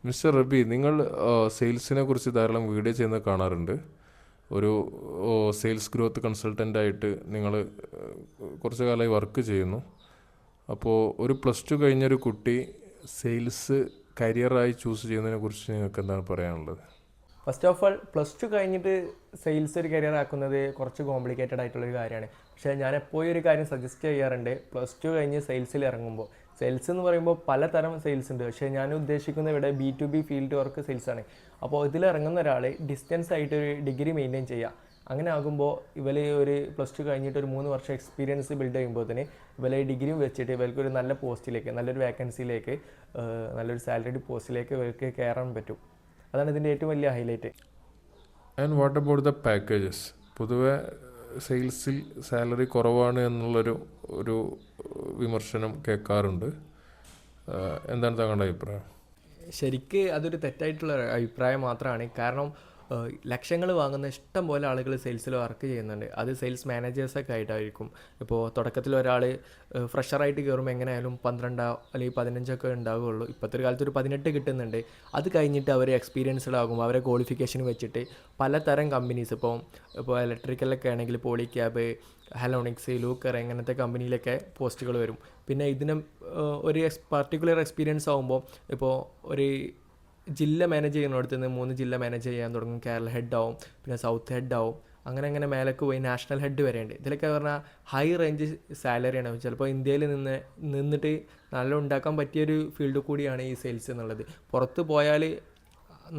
Mister റബി, നിങ്ങൾ സെയിൽസിനെ കുറിച്ച് ധാരാളം വീഡിയോ ചെയ്യുന്നത് കാണാറുണ്ട്. ഒരു സെയിൽസ് ഗ്രോത്ത് കൺസൾട്ടൻ്റായിട്ട് നിങ്ങൾ കുറച്ച് കാലമായി വർക്ക് ചെയ്യുന്നു. അപ്പോൾ ഒരു +2 കഴിഞ്ഞൊരു കുട്ടി സെയിൽസ് കരിയറായി ചൂസ് ചെയ്യുന്നതിനെ കുറിച്ച് നിങ്ങൾക്ക് എന്താണ് പറയാനുള്ളത്? ഫസ്റ്റ് ഓഫ് ഓൾ, +2 കഴിഞ്ഞിട്ട് സെയിൽസ് ഒരു കരിയർ ആക്കുന്നത് കുറച്ച് കോംപ്ലിക്കേറ്റഡ് ആയിട്ടുള്ളൊരു കാര്യമാണ്. പക്ഷേ ഞാൻ എപ്പോഴും ഒരു കാര്യം സജസ്റ്റ് ചെയ്യാറുണ്ട്. +2 കഴിഞ്ഞ് സെയിൽസിൽ ഇറങ്ങുമ്പോൾ, സെയിൽസ് എന്ന് പറയുമ്പോൾ പലതരം സെയിൽസ് ഉണ്ട്. പക്ഷേ ഞാൻ ഉദ്ദേശിക്കുന്ന ഇവിടെ B2B ഫീൽഡ് വർക്ക് സെയിൽസാണ്. അപ്പോൾ ഇതിൽ ഇറങ്ങുന്ന ഒരാൾ ഡിസ്റ്റൻസ് ആയിട്ട് ഒരു ഡിഗ്രി മെയിൻറ്റെയിൻ ചെയ്യുക. അങ്ങനെ ആകുമ്പോൾ ഇവർ ഒരു +2 കഴിഞ്ഞിട്ട് ഒരു 3 വർഷം എക്സ്പീരിയൻസ് ബിൽഡ് ചെയ്യുമ്പോൾ തന്നെ ഇവരെ ഡിഗ്രിയും വെച്ചിട്ട് ഇവർക്കൊരു നല്ല പോസ്റ്റിലേക്ക്, നല്ലൊരു വേക്കൻസിയിലേക്ക്, നല്ലൊരു സാലറിഡ് പോസ്റ്റിലേക്ക് ഇവർക്ക് കയറാൻ പറ്റും. അതാണ് ഇതിൻ്റെ ഏറ്റവും വലിയ highlight. And what about the packages? പൊതുവെ സെയിൽസിൽ സാലറി കുറവാണ് എന്നുള്ളൊരു വിമർശനം കേൾക്കാറുണ്ട്. എന്താണ് താങ്കളുടെ അഭിപ്രായം? ശരിക്ക് അതൊരു തെറ്റായിട്ടുള്ള അഭിപ്രായം മാത്രമാണ്. കാരണം ലക്ഷങ്ങൾ വാങ്ങുന്ന ഇഷ്ടം പോലെ ആളുകൾ സെയിൽസിൽ വർക്ക് ചെയ്യുന്നുണ്ട്. അത് സെയിൽസ് മാനേജേഴ്സൊക്കെ ആയിട്ടായിരിക്കും. ഇപ്പോൾ തുടക്കത്തിൽ ഒരാൾ ഫ്രഷറായിട്ട് കയറുമ്പോൾ എങ്ങനെയായാലും 12 അല്ലെങ്കിൽ 15 ഉണ്ടാവുകയുള്ളൂ. ഇപ്പോഴത്തെ ഒരു കാലത്ത് ഒരു 18 കിട്ടുന്നുണ്ട്. അത് കഴിഞ്ഞിട്ട് അവർ എക്സ്പീരിയൻസ്ഡ് ആകുമ്പോൾ അവരെ ക്വാളിഫിക്കേഷൻ വെച്ചിട്ട് പലതരം കമ്പനീസ്, ഇപ്പോൾ ഇലക്ട്രിക്കലൊക്കെ ആണെങ്കിൽ പോളിക്യാബ്, ഹലോണിക്സ്, ലൂക്കർ, ഇങ്ങനത്തെ കമ്പനിയിലൊക്കെ പോസ്റ്റുകൾ വരും. പിന്നെ ഇതിന് ഒരു പർട്ടിക്കുലർ എക്സ്പീരിയൻസ് ആകുമ്പോൾ ഇപ്പോൾ ഒരു ജില്ല മാനേജ് ചെയ്യുന്നിടത്ത് നിന്ന് 3 ജില്ല മാനേജ് ചെയ്യാൻ തുടങ്ങും. കേരള ഹെഡ് ആവും, പിന്നെ സൗത്ത് ഹെഡ് ആവും, അങ്ങനെ മേലേക്ക് പോയി നാഷണൽ ഹെഡ് വരെയുണ്ട്. ഇതിലൊക്കെ പറഞ്ഞാൽ ഹൈ റേഞ്ച് സാലറിയാണ്. ചിലപ്പോൾ ഇന്ത്യയിൽ നിന്നിട്ട് നല്ല ഉണ്ടാക്കാൻ പറ്റിയൊരു ഫീൽഡ് കൂടിയാണ് ഈ സെയിൽസ് എന്നുള്ളത്. പുറത്ത് പോയാൽ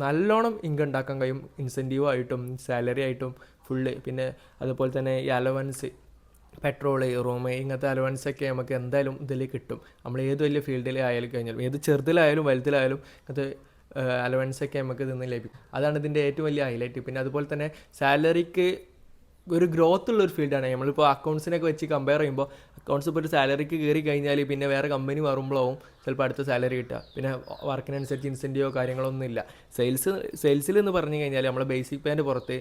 നല്ലോണം ഇൻകം ഉണ്ടാക്കാൻ കഴിയും, ഇൻസെൻറ്റീവ് ആയിട്ടും സാലറി ആയിട്ടും ഫുള്ള്. പിന്നെ അതുപോലെ തന്നെ ഈ അലവൻസ്, പെട്രോള്, റൂം, ഇങ്ങനത്തെ അലവൻസൊക്കെ നമുക്ക് എന്തായാലും ഇതിൽ കിട്ടും. നമ്മൾ ഏത് വലിയ ഫീൽഡിൽ ആയാലും കഴിഞ്ഞാലും, ഏത് ചെറുതിലായാലും വലുതിലായാലും ഇങ്ങനത്തെ അലവൻസൊക്കെ നമുക്ക് ഇതിന്ന് ലഭിക്കും. അതാണ് ഇതിൻ്റെ ഏറ്റവും വലിയ ഹൈലൈറ്റ്. പിന്നെ അതുപോലെ തന്നെ സാലറിക്ക് ഒരു ഗ്രോത്ത് ഉള്ളൊരു ഫീൽഡാണ്. നമ്മളിപ്പോൾ അക്കൗണ്ട്സിനൊക്കെ വെച്ച് കമ്പയർ ചെയ്യുമ്പോൾ, അക്കൗണ്ട്സ് ഇപ്പോൾ ഒരു സാലറിക്ക് കയറി കഴിഞ്ഞാൽ പിന്നെ വേറെ കമ്പനി മാറുമ്പോഴാവും ചിലപ്പോൾ അടുത്ത സാലറി കിട്ടുക. പിന്നെ വർക്കിനനുസരിച്ച് ഇൻസെൻറ്റീവോ കാര്യങ്ങളൊന്നും ഇല്ല. സെയിൽസിൽ എന്ന് പറഞ്ഞു കഴിഞ്ഞാൽ നമ്മൾ ബേസിക് പേൻ്റെ പുറത്ത്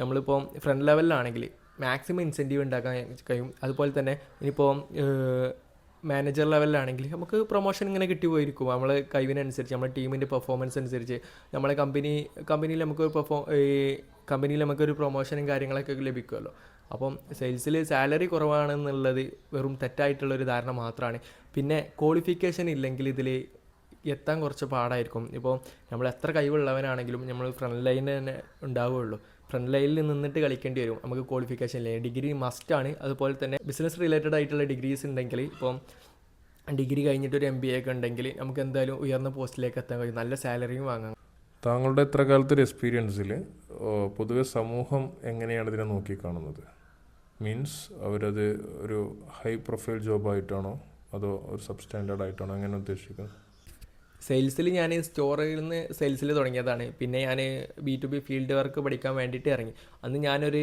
നമ്മളിപ്പോൾ ഫ്രണ്ട് ലെവലിലാണെങ്കിൽ മാക്സിമം ഇൻസെൻറ്റീവ് ഉണ്ടാക്കാൻ കഴിയും. അതുപോലെ തന്നെ ഇനിയിപ്പോൾ മാനേജർ ലെവലിലാണെങ്കിൽ നമുക്ക് പ്രൊമോഷൻ ഇങ്ങനെ കിട്ടി പോയിരിക്കും. നമ്മൾ കഴിവിനനുസരിച്ച്, നമ്മുടെ ടീമിൻ്റെ പെർഫോമൻസ് അനുസരിച്ച് നമ്മളെ കമ്പനിയിൽ നമുക്കൊരു പ്രൊമോഷനും കാര്യങ്ങളൊക്കെ ലഭിക്കുമല്ലോ. അപ്പം സെയിൽസിൽ സാലറി കുറവാണെന്നുള്ളത് വെറും തെറ്റായിട്ടുള്ളൊരു ധാരണ മാത്രമാണ്. പിന്നെ ക്വാളിഫിക്കേഷൻ ഇല്ലെങ്കിൽ ഇതിൽ എത്താൻ കുറച്ച് പാടായിരിക്കും. ഇപ്പോൾ നമ്മൾ എത്ര കഴിവുള്ളവനാണെങ്കിലും നമ്മൾ ഫ്രണ്ട് ലൈനിൽ തന്നെ ഉണ്ടാവുകയുള്ളൂ. ഫ്രണ്ട് ലൈനിൽ നിന്നിട്ട് കളിക്കേണ്ടി വരും. നമുക്ക് ക്വാളിഫിക്കേഷൻ ഇല്ലേ, ഡിഗ്രി മസ്റ്റാണ്. അതുപോലെ തന്നെ ബിസിനസ് റിലേറ്റഡ് ആയിട്ടുള്ള ഡിഗ്രീസ് ഉണ്ടെങ്കിൽ, ഇപ്പം ഡിഗ്രി കഴിഞ്ഞിട്ടൊരു MBA ഒക്കെ ഉണ്ടെങ്കിൽ നമുക്ക് എന്തായാലും ഉയർന്ന പോസ്റ്റിലേക്ക് എത്താൻ കഴിയും, നല്ല സാലറിയും വാങ്ങാം. താങ്കളുടെ ഇത്ര കാലത്തെ ഒരു എക്സ്പീരിയൻസിൽ പൊതുവെ സമൂഹം എങ്ങനെയാണ് ഇതിനെ നോക്കിക്കാണുന്നത്? മീൻസ് അവരത് ഒരു ഹൈ പ്രൊഫൈൽ ജോബായിട്ടാണോ അതോ ഒരു സബ്സ്റ്റാൻഡേർഡ് ആയിട്ടാണോ, എങ്ങനെ ഉദ്ദേശിക്കുന്നത്? സെയിൽസിൽ ഞാൻ സ്റ്റോറിൽ നിന്ന് സെയിൽസിൽ തുടങ്ങിയതാണ്. പിന്നെ ഞാൻ B2B ഫീൽഡ് വർക്ക് പഠിക്കാൻ വേണ്ടിയിട്ട് ഇറങ്ങി. അന്ന് ഞാനൊരു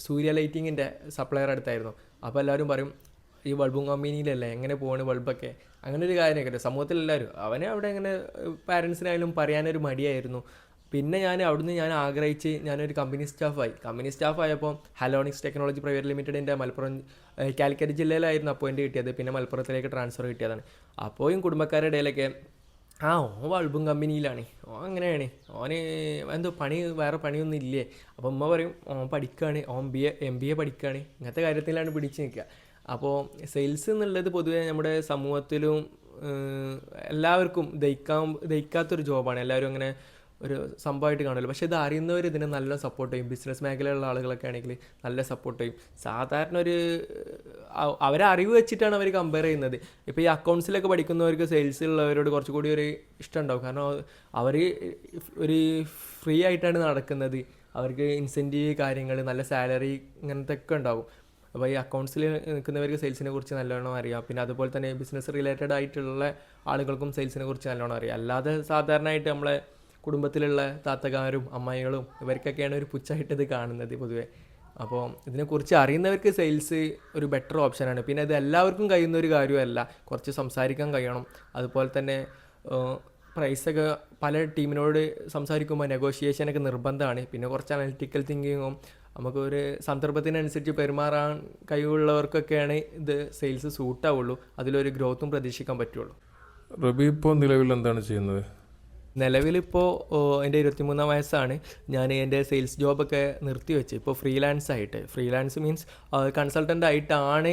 സൂര്യ ലൈറ്റിങ്ങിൻ്റെ സപ്ലയർ അടുത്തായിരുന്നു. അപ്പോൾ എല്ലാവരും പറയും, ഈ ബൾബും കമ്പനിയിലല്ലേ, എങ്ങനെ പോവാണ് ബൾബൊക്കെ, അങ്ങനെ ഒരു കാര്യമൊക്കെ സമൂഹത്തിലെല്ലാവരും. അവനെ അവിടെ ഇങ്ങനെ പാരൻസിനായാലും പറയാനൊരു മടിയായിരുന്നു. പിന്നെ ഞാൻ ആഗ്രഹിച്ച് ഞാനൊരു കമ്പനി സ്റ്റാഫായപ്പോൾ ഹലോണിക്സ് ടെക്നോളജി പ്രൈവറ്റ് ലിമിറ്റഡിൻ്റെ മലപ്പുറം കാലിക്കറ്റ് ജില്ലയിലായിരുന്നു അപ്പോയിൻറ്റ് കിട്ടിയത്. പിന്നെ മലപ്പുറത്തിലേക്ക് ട്രാൻസ്ഫർ കിട്ടിയതാണ്. അപ്പോഴും കുടുംബക്കാരുടെ ഇടയിലൊക്കെ ഓൻ ബൾബും കമ്പനിയിലാണ്, അങ്ങനെയാണ്, ഓന് എന്തോ വേറെ പണിയൊന്നും ഇല്ലേ. അപ്പോൾ ഉമ്മ പറയും ഓൻ പഠിക്കുകയാണ്, ഓൻ MBA പഠിക്കുകയാണ്, ഇങ്ങനത്തെ കാര്യത്തിലാണ് പിടിച്ച് നിൽക്കുക. അപ്പോൾ സെയിൽസ് എന്നുള്ളത് പൊതുവേ നമ്മുടെ സമൂഹത്തിലും എല്ലാവർക്കും ദഹിക്കാത്തൊരു ജോബാണ്. എല്ലാവരും അങ്ങനെ ഒരു സംഭവമായിട്ട് കാണുമല്ലോ. പക്ഷേ ഇത് അറിയുന്നവർ ഇതിനെ നല്ല സപ്പോർട്ട് ചെയ്യും. ബിസിനസ് മേഖലയിലുള്ള ആളുകളൊക്കെ ആണെങ്കിൽ നല്ല സപ്പോർട്ട് ചെയ്യും. സാധാരണ അവരെ അറിവ് വെച്ചിട്ടാണ് അവർ കമ്പയർ ചെയ്യുന്നത്. ഇപ്പോൾ ഈ അക്കൗണ്ട്സിലൊക്കെ പഠിക്കുന്നവർക്ക് സെയിൽസിലുള്ളവരോട് കുറച്ചുകൂടി ഒരു ഇഷ്ടം ഉണ്ടാവും. കാരണം അവർ ഒരു ഫ്രീ ആയിട്ടാണ് നടക്കുന്നത്. അവർക്ക് ഇൻസെൻറ്റീവ് കാര്യങ്ങൾ, നല്ല സാലറി, ഇങ്ങനത്തെ ഒക്കെ ഉണ്ടാവും. അപ്പോൾ ഈ അക്കൗണ്ട്സിൽ നിൽക്കുന്നവർക്ക് സെയിൽസിനെ കുറിച്ച് നല്ലോണം അറിയാം. പിന്നെ അതുപോലെ തന്നെ ബിസിനസ് റിലേറ്റഡ് ആയിട്ടുള്ള ആളുകൾക്കും സെയിൽസിനെ കുറിച്ച് നല്ലോണം അറിയാം. അല്ലാതെ സാധാരണയായിട്ട് നമ്മളെ കുടുംബത്തിലുള്ള താത്തകാരും അമ്മായികളും ഇവർക്കൊക്കെയാണ് ഒരു പുച്ഛമായിട്ട് ഇത് കാണുന്നത് പൊതുവേ. അപ്പോൾ ഇതിനെക്കുറിച്ച് അറിയുന്നവർക്ക് സെയിൽസ് ഒരു ബെറ്റർ ഓപ്ഷനാണ്. പിന്നെ ഇത് എല്ലാവർക്കും കഴിയുന്ന ഒരു കാര്യമല്ല, കുറച്ച് സംസാരിക്കാൻ കഴിയണം. അതുപോലെ തന്നെ പ്രൈസൊക്കെ പല ടീമിനോട് സംസാരിക്കുമ്പോൾ നെഗോഷിയേഷനൊക്കെ നിർബന്ധമാണ്. പിന്നെ കുറച്ച് അനലിറ്റിക്കൽ തിങ്കിങ്ങും നമുക്കൊരു സന്ദർഭത്തിനനുസരിച്ച് പെരുമാറാൻ കഴിവുള്ളവർക്കൊക്കെയാണ് ഇത് സെയിൽസ് സൂട്ടാവുള്ളൂ. അതിലൊരു ഗ്രോത്തും പ്രതീക്ഷിക്കാൻ പറ്റുള്ളൂ. റബി ഇപ്പോൾ നിലവിൽ എന്താണ് ചെയ്യുന്നത്? നിലവിലിപ്പോൾ എൻ്റെ 23-ാം വയസ്സാണ്. ഞാൻ എൻ്റെ സെയിൽസ് ജോബൊക്കെ നിർത്തിവെച്ച് ഇപ്പോൾ ഫ്രീലാൻസ് മീൻസ് കൺസൾട്ടൻ്റ് ആയിട്ടാണ്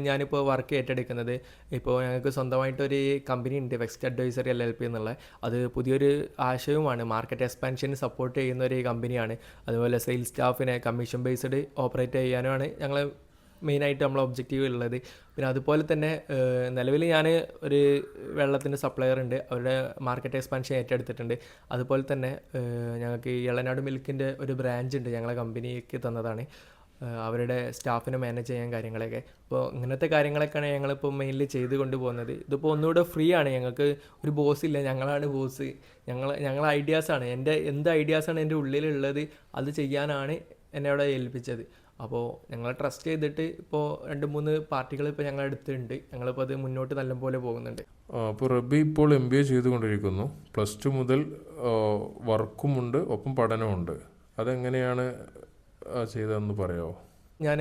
ഞാനിപ്പോൾ വർക്ക് ഏറ്റെടുക്കുന്നത്. ഇപ്പോൾ ഞങ്ങൾക്ക് സ്വന്തമായിട്ടൊരു കമ്പനി ഉണ്ട്, വെക്സ്റ്റ് അഡ്വൈസറി LLP എന്നുള്ള. അത് പുതിയൊരു ആശയവുമാണ്, മാർക്കറ്റ് എക്സ്പാൻഷന് സപ്പോർട്ട് ചെയ്യുന്ന ഒരു കമ്പനിയാണ്. അതുപോലെ സെയിൽസ് സ്റ്റാഫിനെ കമ്മീഷൻ ബേസ്ഡ് ഓപ്പറേറ്റ് ചെയ്യാനുമാണ് ഞങ്ങൾ മെയിനായിട്ട് നമ്മളെ ഒബ്ജക്റ്റീവ് ഉള്ളത്. പിന്നെ അതുപോലെ തന്നെ നിലവിൽ ഞാൻ ഒരു വെള്ളത്തിൻ്റെ സപ്ലയർ ഉണ്ട്, അവരുടെ മാർക്കറ്റ് എക്സ്പാൻഷൻ ഏറ്റെടുത്തിട്ടുണ്ട്. അതുപോലെ തന്നെ ഞങ്ങൾക്ക് ഈ ഇളനാട് മിൽക്കിൻ്റെ ഒരു ബ്രാഞ്ച് ഉണ്ട്, ഞങ്ങളെ കമ്പനിക്ക് തന്നതാണ്, അവരുടെ സ്റ്റാഫിനെ മാനേജ് ചെയ്യാൻ കാര്യങ്ങളൊക്കെ. അപ്പോൾ ഇങ്ങനത്തെ കാര്യങ്ങളൊക്കെയാണ് ഞങ്ങളിപ്പോൾ മെയിൻലി ചെയ്ത് കൊണ്ടുപോകുന്നത്. ഇതിപ്പോൾ ഒന്നുകൂടെ ഫ്രീ ആണ്, ഞങ്ങൾക്ക് ഒരു ബോസ് ഇല്ല, ഞങ്ങളാണ് ബോസ്. ഞങ്ങളെ ഐഡിയാസാണ്, എന്ത് ഐഡിയാസാണ് എൻ്റെ ഉള്ളിലുള്ളത് അത് ചെയ്യാനാണ് എന്നെ അവിടെ ഏൽപ്പിച്ചത്. അപ്പോൾ ഞങ്ങളെ ട്രസ്റ്റ് ചെയ്തിട്ട് ഇപ്പോൾ 2-3 പാർട്ടികൾ ഇപ്പോൾ ഞങ്ങളുടെ അടുത്തുണ്ട്. ഞങ്ങളിപ്പോൾ അത് മുന്നോട്ട് നല്ലപോലെ പോകുന്നുണ്ട്. അപ്പോൾ റബി ഇപ്പോൾ MBA ചെയ്തുകൊണ്ടിരിക്കുന്നു. +2 മുതൽ വർക്കുമുണ്ട്, ഒപ്പം പഠനമുണ്ട്. അതെങ്ങനെയാണ് ചെയ്തതെന്ന് പറയാമോ? ഞാൻ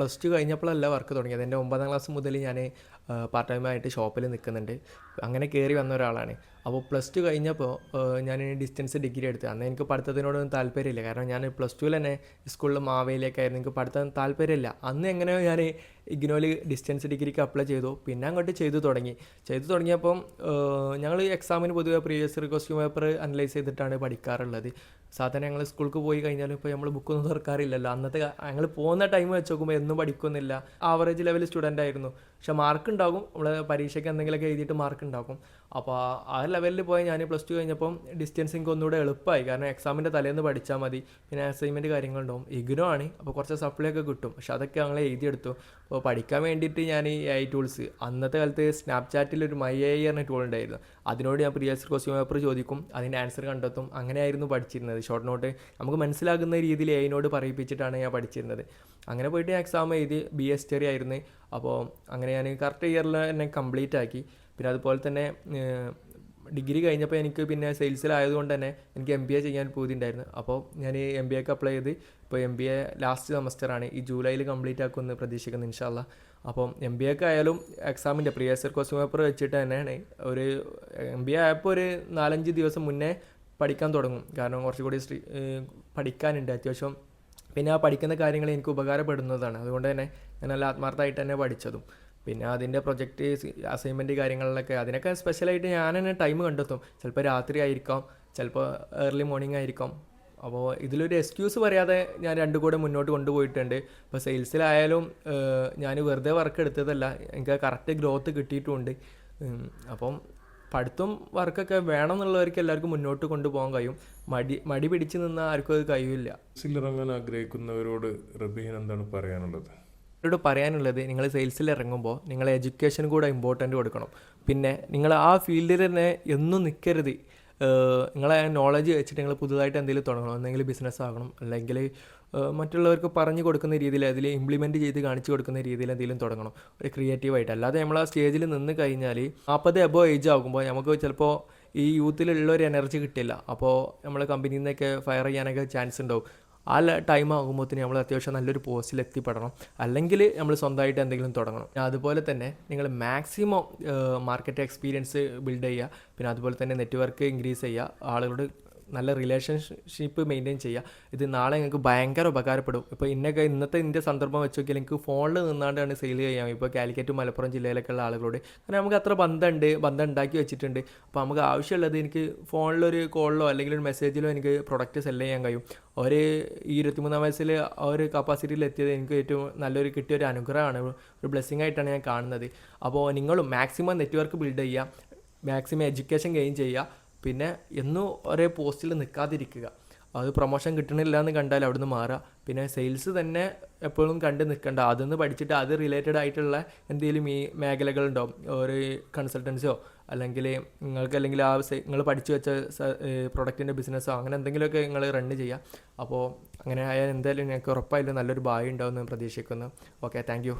+2 കഴിഞ്ഞപ്പോഴല്ല വർക്ക് തുടങ്ങിയത്. എൻ്റെ 9-ാം ക്ലാസ് മുതൽ ഞാൻ പാർട്ട് ടൈമായിട്ട് ഷോപ്പിൽ നിൽക്കുന്നുണ്ട്. അങ്ങനെ കയറി വന്ന ഒരാളാണ്. അപ്പോൾ +2 കഴിഞ്ഞപ്പോൾ ഞാൻ ഡിസ്റ്റൻസ് ഡിഗ്രി എടുത്തു. അന്ന് എനിക്ക് പഠിത്തത്തിനോടൊന്നും താല്പര്യമില്ല, കാരണം ഞാൻ +2 തന്നെ സ്കൂളിൽ മാവേലിയൊക്കെയായിരുന്നു, എനിക്ക് പഠിത്തം താല്പര്യമില്ല. അന്ന് എങ്ങനെയോ ഞാൻ ഇഗ്നോയിൽ ഡിസ്റ്റൻസ് ഡിഗ്രിക്ക് അപ്ലൈ ചെയ്തു. പിന്നെ അങ്ങോട്ട് ചെയ്തു തുടങ്ങിയപ്പം ഞങ്ങൾ എക്സാമിന് പൊതുവെ പ്രീവിയസ് ക്വസ്റ്റ്യൻ പേപ്പർ അനലൈസ് ചെയ്തിട്ടാണ് പഠിക്കാറുള്ളത്. സാധാരണ ഞങ്ങൾ സ്കൂൾക്ക് പോയി കഴിഞ്ഞാലും ഇപ്പോൾ നമ്മൾ ബുക്കൊന്നും തുറക്കാറില്ലല്ലോ. അന്നത്തെ ഞങ്ങൾ പോകുന്ന ടൈം വെച്ച് നോക്കുമ്പോൾ എന്നും പഠിക്കുന്നില്ല, ആവറേജ് ലെവൽ സ്റ്റുഡൻ്റ് ആയിരുന്നു. പക്ഷെ മാർക്ക് ഉണ്ടാകും, നമ്മൾ പരീക്ഷയ്ക്ക് എന്തെങ്കിലുമൊക്കെ എഴുതിയിട്ട് മാർക്ക് ഉണ്ടാക്കും. അപ്പോൾ ആ ലെവലിൽ പോയി ഞാൻ +2 കഴിഞ്ഞപ്പം ഡിസ്റ്റൻസ് എനിക്ക് ഒന്നുകൂടെ എളുപ്പമായി, കാരണം എക്സാമിൻ്റെ തലേന്ന് പഠിച്ചാൽ മതി. പിന്നെ അസൈൻമെൻറ്റ് കാര്യങ്ങളുണ്ടാവും. ഇഗ്നോ ആണ്, അപ്പോൾ കുറച്ച് സപ്ലൈ ഒക്കെ കിട്ടും. പക്ഷെ അതൊക്കെ ഞങ്ങൾ എഴുതിയെടുത്തു. അപ്പോൾ പഠിക്കാൻ വേണ്ടിയിട്ട് ഞാൻ ഈ AI ടൂൾസ്, അന്നത്തെ കാലത്ത് സ്നാപ്ചാറ്റിൽ ഒരു MyAI എന്ന ടൂൾ ഉണ്ടായിരുന്നു, അതിനോട് ഞാൻ പ്രീവിയസ് ക്വസ്റ്റ്യൻ പേപ്പർ ചോദിക്കും, അതിൻ്റെ ആൻസർ കണ്ടെത്തും. അങ്ങനെയായിരുന്നു പഠിച്ചിരുന്നത്. ഷോർട്ട് നോട്ട് നമുക്ക് മനസ്സിലാകുന്ന രീതിയിൽ AIനോട് പറയിപ്പിച്ചിട്ടാണ് ഞാൻ പഠിച്ചിരുന്നത്. അങ്ങനെ പോയിട്ട് ഞാൻ എക്സാം എഴുതി. BA ഹിസ്റ്ററി ആയിരുന്നു. അപ്പോൾ അങ്ങനെ ഞാൻ കറക്റ്റ് ഇയറിൽ തന്നെ കംപ്ലീറ്റ് ആക്കി. പിന്നെ അതുപോലെ തന്നെ ഡിഗ്രി കഴിഞ്ഞപ്പോൾ എനിക്ക് പിന്നെ സെയിൽസിലായതുകൊണ്ട് തന്നെ എനിക്ക് MBA ചെയ്യാൻ പൂതിയുണ്ടായിരുന്നു. അപ്പോൾ ഞാൻ MBAക്ക് അപ്ലൈ ചെയ്ത് ഇപ്പോൾ MBA ലാസ്റ്റ് സെമസ്റ്ററാണ്, ഈ ജൂലൈയിൽ കംപ്ലീറ്റ് ആക്കുമെന്ന് പ്രതീക്ഷിക്കുന്നു ഇൻഷാ അല്ലാ. അപ്പം MBAക്ക് ആയാലും എക്സാമിൻ്റെ പ്രീവിയസ് ക്വസ്റ്റ്യൻ പേപ്പർ വെച്ചിട്ട് തന്നെയാണ്. ഒരു MBA ആയപ്പോൾ ഒരു 4-5 ദിവസം മുന്നേ പഠിക്കാൻ തുടങ്ങും, കാരണം കുറച്ചുകൂടി പഠിക്കാനുണ്ട് അത്യാവശ്യം. പിന്നെ ആ പഠിക്കുന്ന കാര്യങ്ങൾ എനിക്ക് ഉപകാരപ്പെടുന്നതാണ്, അതുകൊണ്ട് തന്നെ ഞാൻ നല്ല ആത്മാർത്ഥമായിട്ട് തന്നെ പഠിച്ചതും. പിന്നെ അതിൻ്റെ പ്രൊജക്റ്റ് അസൈൻമെൻറ്റ് കാര്യങ്ങളിലൊക്കെ അതിനൊക്കെ സ്പെഷ്യലായിട്ട് ഞാൻ തന്നെ ടൈം കണ്ടെത്തും. ചിലപ്പോൾ രാത്രി ആയിരിക്കാം, ചിലപ്പോൾ ഏർലി മോർണിംഗ് ആയിരിക്കാം. അപ്പോൾ ഇതിലൊരു എക്സ്ക്യൂസ് പറയാതെ ഞാൻ രണ്ടും കൂടെ മുന്നോട്ട് കൊണ്ടുപോയിട്ടുണ്ട്. ഇപ്പോൾ സെയിൽസിലായാലും ഞാൻ വെറുതെ വർക്ക് എടുത്തതല്ല, എനിക്ക് കറക്റ്റ് ഗ്രോത്ത് കിട്ടിയിട്ടുമുണ്ട്. അപ്പം പഠിത്തം വർക്കൊക്കെ വേണം എന്നുള്ളവർക്ക് എല്ലാവർക്കും മുന്നോട്ട് കൊണ്ടുപോകാൻ കഴിയും. മടി പിടിച്ച് നിന്നാൽ ആർക്കും അത് കഴിയില്ല. ഇറങ്ങാൻ ആഗ്രഹിക്കുന്നവരോട് റബീൻ എന്താണ് പറയാനുള്ളത്? അവരോട് പറയാനുള്ളത്, നിങ്ങൾ സെയിൽസിൽ ഇറങ്ങുമ്പോൾ നിങ്ങൾ എഡ്യൂക്കേഷൻ കൂടെ ഇമ്പോർട്ടൻ്റ് കൊടുക്കണം. പിന്നെ നിങ്ങൾ ആ ഫീൽഡിൽ തന്നെ എന്നും നിൽക്കരുത്. നിങ്ങളെ നോളജ് വെച്ചിട്ട് നിങ്ങൾ പുതുതായിട്ട് എന്തെങ്കിലും തുടങ്ങണം, എന്തെങ്കിലും ബിസിനസ് ആകണം, അല്ലെങ്കിൽ മറ്റുള്ളവർക്ക് പറഞ്ഞു കൊടുക്കുന്ന രീതിയിൽ അതിൽ ഇംപ്ലിമെൻറ്റ് ചെയ്ത് കാണിച്ചു കൊടുക്കുന്ന രീതിയിൽ എന്തെങ്കിലും തുടങ്ങണം, ഒരു ക്രിയേറ്റീവായിട്ട്. അല്ലാതെ നമ്മൾ ആ സ്റ്റേജിൽ നിന്ന് കഴിഞ്ഞാൽ 40 എബോ ഏജ് ആകുമ്പോൾ നമുക്ക് ചിലപ്പോൾ ഈ യൂത്തിലുള്ള ഒരു എനർജി കിട്ടില്ല. അപ്പോൾ നമ്മൾ കമ്പനിയിൽ നിന്നൊക്കെ ഫയർ ചെയ്യാനൊക്കെ ചാൻസ് ഉണ്ടാവും. ആ ടൈം ആകുമ്പോഴത്തേന് നമ്മൾ അത്യാവശ്യം നല്ലൊരു പോസ്റ്റിൽ എത്തിപ്പെടണം, അല്ലെങ്കിൽ നമ്മൾ സ്വന്തമായിട്ട് എന്തെങ്കിലും തുടങ്ങണം. അതുപോലെ തന്നെ നിങ്ങൾ മാക്സിമം മാർക്കറ്റ് എക്സ്പീരിയൻസ് ബിൽഡ് ചെയ്യുക. പിന്നെ അതുപോലെ തന്നെ നെറ്റ്വർക്ക് ഇൻക്രീസ് ചെയ്യുക, ആളുകളോട് നല്ല റിലേഷൻഷിപ്പ് മെയിൻറ്റെയിൻ ചെയ്യുക. ഇത് നാളെ നിങ്ങൾക്ക് ഭയങ്കര ഉപകാരപ്പെടും. ഇപ്പോൾ ഇന്നത്തെ ഇതിൻ്റെ സന്ദർഭം വെച്ച് നോക്കിയാൽ എനിക്ക് ഫോണിൽ നിന്നാണ്ടാണ് സെയിൽ ചെയ്യാം. ഇപ്പോൾ കാലിക്കറ്റ് മലപ്പുറം ജില്ലയിലൊക്കെ ഉള്ള ആളുകളോട്, കാരണം നമുക്ക് അത്ര ബന്ധം ഉണ്ടാക്കി വെച്ചിട്ടുണ്ട്. അപ്പോൾ നമുക്ക് ആവശ്യമുള്ളത് എനിക്ക് ഫോണിലൊരു കോളിലോ അല്ലെങ്കിൽ ഒരു മെസ്സേജിലോ എനിക്ക് പ്രൊഡക്റ്റ് സെല് ചെയ്യാൻ കഴിയും. ഈ 23-ാം വയസ്സിൽ ആ ഒരു കപ്പാസിറ്റിയിൽ എത്തിയത് എനിക്ക് ഏറ്റവും നല്ലൊരു കിട്ടിയൊരു അനുഗ്രഹമാണ്, ഒരു ബ്ലെസ്സിങ് ആയിട്ടാണ് ഞാൻ കാണുന്നത്. അപ്പോൾ നിങ്ങളും മാക്സിമം നെറ്റ്വർക്ക് ബിൽഡ് ചെയ്യുക, മാക്സിമം എഡ്യൂക്കേഷൻ ഗെയിൻ ചെയ്യുക. പിന്നെ എന്നും ഒരേ പോസ്റ്റിൽ നിൽക്കാതിരിക്കുക. അത് പ്രൊമോഷൻ കിട്ടണില്ല എന്ന് കണ്ടാൽ അവിടുന്ന് മാറുക. പിന്നെ സെയിൽസ് തന്നെ എപ്പോഴും കണ്ട് നിൽക്കണ്ട, അതൊന്ന് പഠിച്ചിട്ട് അത് റിലേറ്റഡ് ആയിട്ടുള്ള എന്തെങ്കിലും ഈ മേഖലകളുണ്ടാവും, ഒരു കൺസൾട്ടൻസിയോ അല്ലെങ്കിൽ നിങ്ങൾ പഠിച്ചു വെച്ച പ്രൊഡക്റ്റിൻ്റെ ബിസിനസ്സോ അങ്ങനെ എന്തെങ്കിലുമൊക്കെ നിങ്ങൾ റണ്ണ് ചെയ്യുക. അപ്പോൾ അങ്ങനെ ആയാൽ എന്തായാലും ഞങ്ങൾക്ക് ഉറപ്പായാലും നല്ലൊരു ഭാവി ഉണ്ടാവുമെന്ന് പ്രതീക്ഷിക്കുന്നു. Okay, thank you.